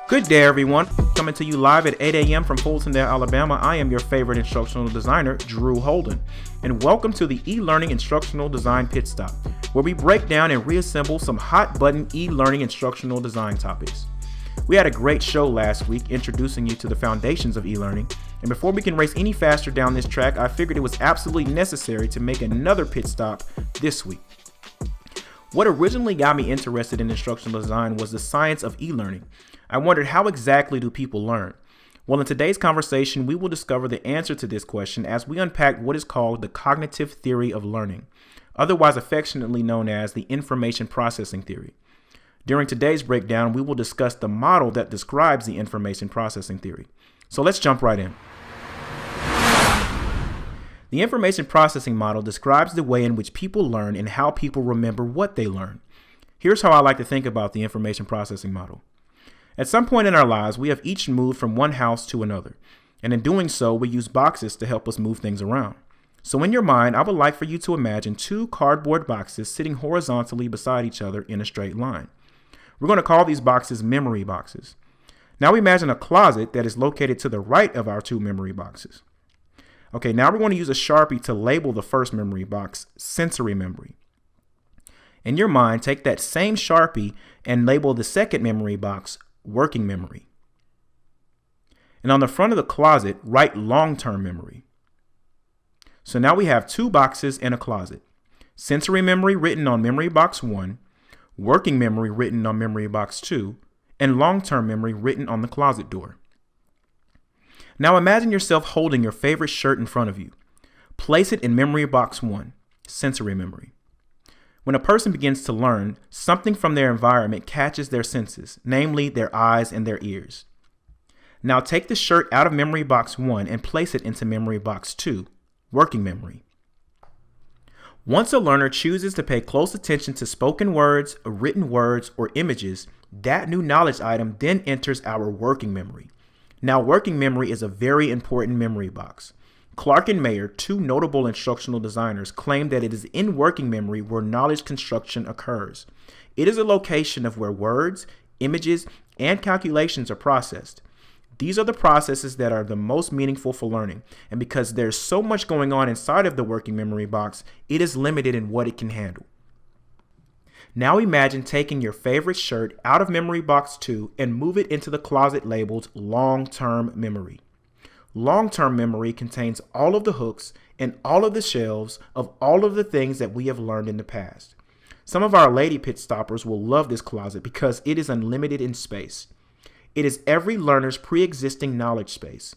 Good day, everyone. Coming to you live at 8 a.m. from Fultondale, Alabama. I am your favorite instructional designer, Drew Holden, and welcome to the e-learning instructional design pit stop, where we break down and reassemble some hot button e-learning instructional design topics. We had a great show last week introducing you to the foundations of e-learning, and before we can race any faster down this track, I figured it was absolutely necessary to make another pit stop this week. What originally got me interested in instructional design was the science of e-learning. I wondered, how exactly do people learn? Well, in today's conversation, we will discover the answer to this question as we unpack what is called the cognitive theory of learning, otherwise affectionately known as the information processing theory. During today's breakdown, we will discuss the model that describes the information processing theory. So let's jump right in. The information processing model describes the way in which people learn and how people remember what they learn. Here's how I like to think about the information processing model. At some point in our lives, we have each moved from one house to another, and in doing so, we use boxes to help us move things around. So in your mind, I would like for you to imagine two cardboard boxes sitting horizontally beside each other in a straight line. We're going to call these boxes memory boxes. Now imagine a closet that is located to the right of our two memory boxes. Okay, now we're going to use a Sharpie to label the first memory box, sensory memory. In your mind, take that same Sharpie and label the second memory box, working memory. And on the front of the closet, write long-term memory. So now we have two boxes in a closet. Sensory memory written on memory box 1, working memory written on memory box 2, and long-term memory written on the closet door. Now imagine yourself holding your favorite shirt in front of you. Place it in memory box 1, sensory memory. When a person begins to learn, something from their environment catches their senses, namely their eyes and their ears. Now take the shirt out of memory box 1 and place it into memory box 2, working memory. Once a learner chooses to pay close attention to spoken words, written words, or images, that new knowledge item then enters our working memory. Now, working memory is a very important memory box. Clark and Mayer, two notable instructional designers, claim that it is in working memory where knowledge construction occurs. It is a location of where words, images, and calculations are processed. These are the processes that are the most meaningful for learning, and because there's so much going on inside of the working memory box, it is limited in what it can handle. Now imagine taking your favorite shirt out of memory box 2 and move it into the closet labeled long-term memory. Long-term memory contains all of the hooks and all of the shelves of all of the things that we have learned in the past. Some of our lady pit stoppers will love this closet because it is unlimited in space. It is every learner's pre-existing knowledge space.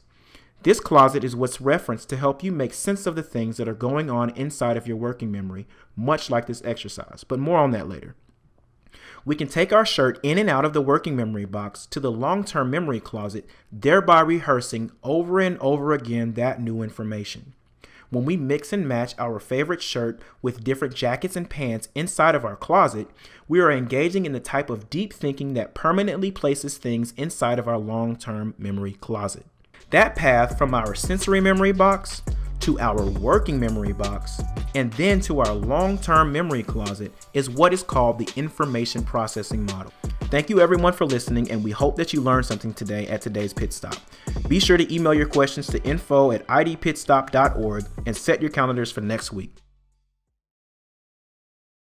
This closet is what's referenced to help you make sense of the things that are going on inside of your working memory, much like this exercise, but more on that later. We can take our shirt in and out of the working memory box to the long-term memory closet, thereby rehearsing over and over again that new information. When we mix and match our favorite shirt with different jackets and pants inside of our closet, we are engaging in the type of deep thinking that permanently places things inside of our long-term memory closet. That path from our sensory memory box to our working memory box, and then to our long-term memory closet is what is called the information processing model. Thank you everyone for listening, and we hope that you learned something today at today's Pit Stop. Be sure to email your questions to info@idpitstop.org and set your calendars for next week.